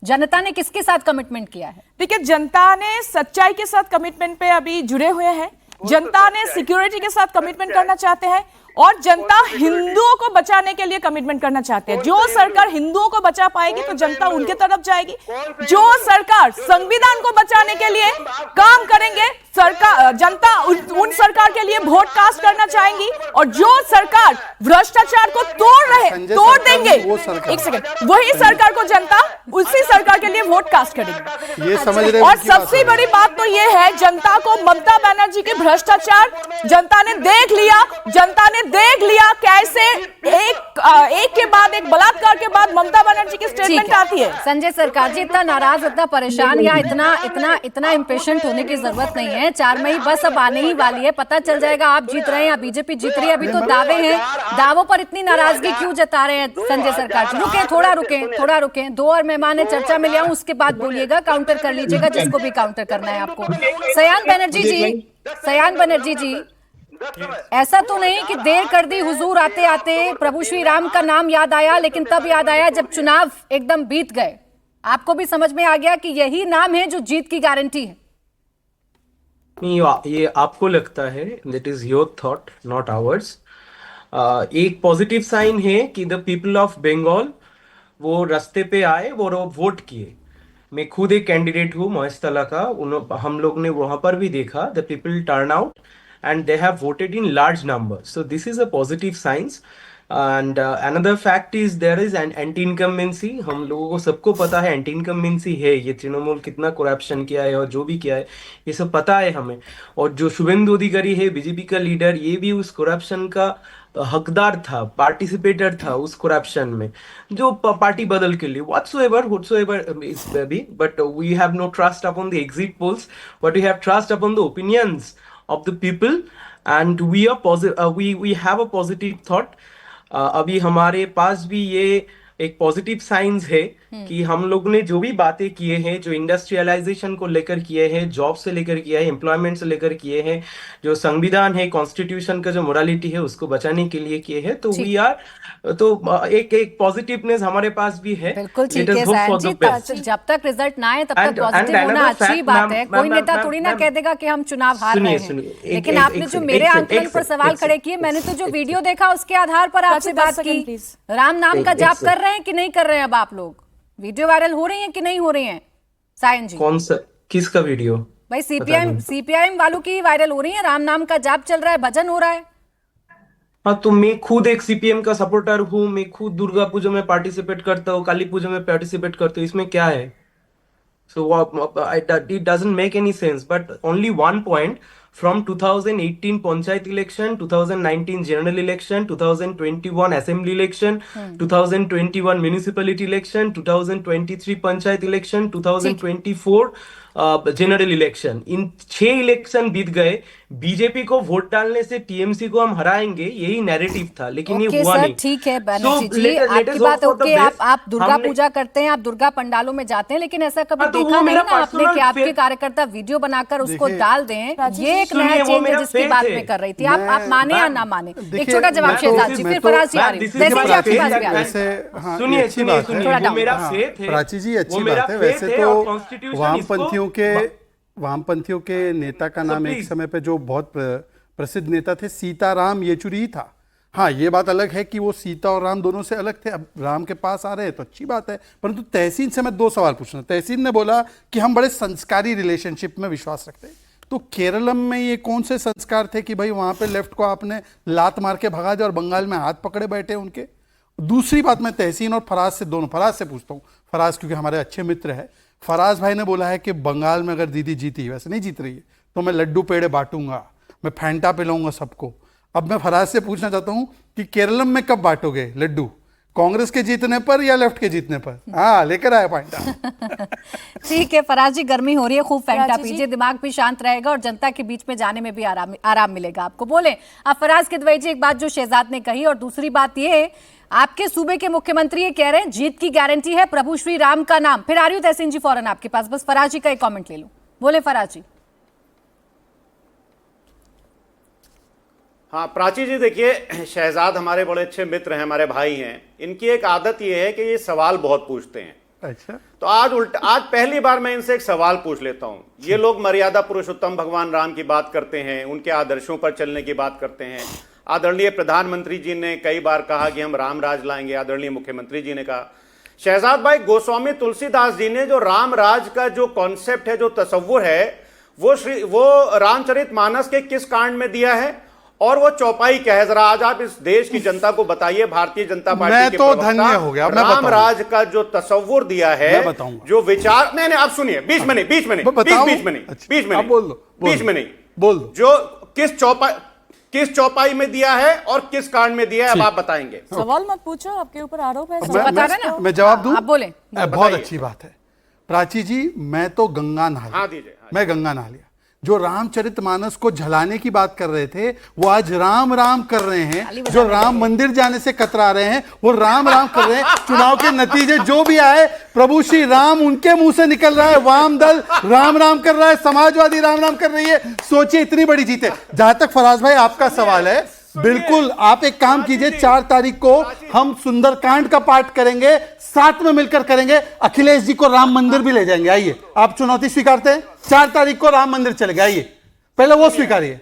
जनता ने किसके साथ कमिटमेंट किया है? देखिए, जनता ने सच्चाई के साथ कमिटमेंट पे अभी जुड़े हुए हैं। जनता ने सिक्योरिटी के साथ कमिटमेंट करना चाहते हैं और जनता हिंदुओं को बचाने के लिए कमिटमेंट करना चाहते हैं। जो सरकार हिंदुओं को बचा पाएगी तो जनता उनके तरफ जाएगी। जो सरकार संविधान को बचाने के लिए काम करेंगे, जनता उन सरकार के लिए वोट कास्ट करना चाहेंगी। और जो सरकार भ्रष्टाचार को तोड़ देंगे, एक सेकंड, वही सरकार को जनता उसी सरकार के लिए वोट कास्ट करेगी। ये समझ रहे। और सबसे बड़ी बात तो ये है, जनता को ममता बनर्जी के भ्रष्टाचार जनता ने देख लिया। जनता ने देख लिया कैसे एक के बाद एक बलात्कार के बाद ममता बनर्जी की स्टेटमेंट आती है। संजय सरकार जी, इतना नाराज, इतना परेशान या इतना इम्पेशेंट होने की जरूरत नहीं है। 4 मई बस अब आने ही वाली है, पता चल जाएगा आप जीत रहे हैं या बीजेपी जीत रही है। अभी तो दावे हैं, दावों पर इतनी नाराजगी क्यों जता रहे हैं संजय सरकार जी? थोड़ा रुके। 2 और मेहमान है, चर्चा में ले आऊं, उसके बाद बोलिएगा, काउंटर कर लीजिएगा जिसको भी काउंटर करना है आपको। सयान बनर्जी जी, ऐसा तो नहीं कि देर कर दी हुजूर, आते आते प्रभु श्री राम का नाम याद आया, लेकिन तब याद आया जब चुनाव एकदम बीत गए। आपको भी समझ में आ गया कि यही नाम है जो जीत की गारंटी है? ये आपको लगता है, that is your thought, not hours. एक पॉजिटिव साइन है कि द पीपल ऑफ बंगाल वो रास्ते पे आए, वो वोट किए। मैं खुद एक कैंडिडेट हूँ महेशतला का, हम लोग ने वहां पर भी देखा, the people turn out and they have voted in large numbers. So this is a positive signs. And another fact is there is an anti-incumbency. हम लोगों को सबको पता है anti-incumbency है, ये तृणमूल कितना करप्शन किया है और जो भी किया है ये सब पता है हमें। और जो शुभेंदु अधिकारी है बीजेपी का लीडर, ये भी उस करप्शन का हकदार था, पार्टिसिपेटर था उस करप्शन में, जो पार्टी बदल के लिए whatsoever is maybe, but we have no trust upon the exit polls, but we have trust upon the opinions of the people and we have a positive thought। अभी हमारे पास भी ये एक पॉजिटिव साइंस है कि हम लोग ने जो भी बातें किए हैं, जो इंडस्ट्रियलाइजेशन को लेकर किए हैं, जॉब से लेकर किया है, एम्प्लॉयमेंट से लेकर किए हैं, जो संविधान है, कॉन्स्टिट्यूशन का जो मोरालिटी है उसको बचाने के लिए किए हैं, तो वी आर, तो एक पॉजिटिवनेस हमारे पास भी है। बिल्कुल ठीक है सैन जी, जब तक रिजल्ट ना आए तब तक पॉजिटिव होना अच्छी बात है। कोई नेता थोड़ी ना कह देगा कि हम चुनाव हार रहे हैं। लेकिन आपने जो मेरे आंकलन पर सवाल खड़े किए, मैंने तो जो वीडियो देखा उसके आधार पर आपसे बात की। राम नाम का जाप कर रहे हैं कि नहीं कर रहे हैं? अब आप लोग वीडियो वायरल हो रही है कि नहीं हो रही है सायन जी? कौन सा, किसका वीडियो? भाई सीपीआईएम वालों की वायरल हो रही है, राम नाम का जाप चल रहा है, भजन हो रहा है। हाँ, तो मैं खुद एक सीपीएम का सपोर्टर हूँ, मैं खुद दुर्गा पूजा में पार्टिसिपेट करता हूँ, काली पूजा में पार्टिसिपेट करता हूँ, इसमें क्या है? So it doesn't make any sense, but only one point, from 2018 panchayat election, 2019 general election, 2021 assembly election, 2021 municipality election, 2023 panchayat election, 2024 general election, in 6 election बीत गए। बीजेपी को वोट डालने से टीएमसी को हम हराएंगे, यही नैरेटिव था, लेकिन ये हुआ नहीं। ठीक है बनर्जी जी, आपकी बात ओके। आप दुर्गा पूजा करते हैं, आप दुर्गा पंडालों में जाते हैं, लेकिन ऐसा कभी देखा नहीं ना आपने कि आपके कार्यकर्ता वीडियो बनाकर उसको डाल दें? ये एक नया चेंज है जिसकी बात मैं कर रही थी। आप माने या ना माने? एक छोटा जवाब शहजाद जी, फिर फराज जी आ रही है। आपके पास भी आ रही है। सुनिए, मेरा फेथ है। प्राची जी अच्छी बात है। वैसे तो वामपंथियों के नेता का नाम एक समय पे जो बहुत प्रसिद्ध नेता थे, सीताराम येचुरी ही था। हाँ, ये बात अलग है कि वो सीता और राम दोनों से अलग थे, अब राम के पास आ रहे हैं तो अच्छी बात है। परंतु तहसीन से मैं 2 सवाल पूछना। तहसीन ने बोला कि हम बड़े संस्कारी रिलेशनशिप में विश्वास रखते हैं, तो केरलम में ये कौन से संस्कार थे कि भाई वहां पे लेफ्ट को आपने लात मार के भगा दिया और बंगाल में हाथ पकड़े बैठे उनके? दूसरी बात, मैं तहसीन और फराज से फराज से पूछता हूँ, फराज क्योंकि हमारे अच्छे मित्र हैं। फराज भाई ने बोला है कि बंगाल में अगर दीदी जीती, वैसे नहीं जीत रही है, तो मैं लड्डू पेड़े बांटूंगा, मैं फैंटा पिलाऊंगा सबको। अब मैं फराज से पूछना चाहता हूं कि केरलम में कब बांटोगे लड्डू, कांग्रेस के जीतने पर या लेफ्ट के जीतने पर? हाँ, लेकर आया फैंटा। ठीक है फराज जी, गर्मी हो रही है, खूब फैंटा पीजिए, दिमाग भी शांत रहेगा और जनता के बीच में जाने में भी आराम मिलेगा आपको। बोले अब फराज किदवई जी, एक बात जो शहजाद ने कही, और दूसरी बात ये, आपके सूबे के मुख्यमंत्री ये कह रहे हैं जीत की गारंटी है प्रभु श्री राम का नाम। फिर आ रही हूं तहसीन जी फौरन आपके पास, बस फराज जी का एक कमेंट ले लूं। बोले फराज जी। हाँ प्राची जी, देखिए शहजाद हमारे बड़े अच्छे मित्र हैं, हमारे भाई हैं। इनकी एक आदत ये है कि ये सवाल बहुत पूछते हैं, अच्छा, तो आज पहली बार मैं इनसे एक सवाल पूछ लेता हूं। ये लोग मर्यादा पुरुषोत्तम भगवान राम की बात करते हैं, उनके आदर्शों पर चलने की बात करते हैं। आदरणीय प्रधानमंत्री जी ने कई बार कहा कि हम राम राज लाएंगे, आदरणीय मुख्यमंत्री जी ने कहा। शहजाद भाई गोस्वामी तुलसीदास जी ने जो राम राज का जो कॉन्सेप्ट है, जो तसव्वुर है, वो रामचरितमानस के किस कांड में दिया है और वो चौपाई क्या है? जरा आज आप इस देश की जनता को बताइए। भारतीय जनता पार्टी के तो धन्य हो गया, मैं राम राज का जो तसव्वुर दिया है, मैं बताऊंगा। जो विचार, नहीं आप सुनिए, बीच में नहीं, बीच में नहीं, बीच में नहीं, बोल दो। जो किस चौपाई में दिया है और किस कांड में दिया है, अब आप बताएंगे। सवाल मत पूछो, आपके ऊपर आरोप है। बता रहे ना, मैं जवाब दूं? आप बोले। बहुत अच्छी बात है प्राची जी। मैं तो गंगा नहा लिया। हाँ दीजिए। मैं गंगा नहा लिया। जो रामचरितमानस को झलाने की बात कर रहे थे, वो आज राम राम कर रहे हैं। जो राम मंदिर जाने से कतरा रहे हैं, वो राम राम कर रहे हैं। चुनाव के नतीजे जो भी आए, प्रभु श्री राम उनके मुंह से निकल रहा है। वाम दल राम राम कर रहा है, समाजवादी राम राम कर रही है। सोचिए इतनी बड़ी जीत है। जहां तक फराज भाई आपका सवाल है, बिल्कुल आप एक काम कीजिए, 4 तारीख को हम सुंदरकांड का पाठ करेंगे, साथ में मिलकर करेंगे। अखिलेश जी को राम मंदिर भी ले जाएंगे। आइए, आप चुनौती स्वीकारते हैं? 4 तारीख को राम मंदिर चले गए, आइए पहले वो स्वीकारिए।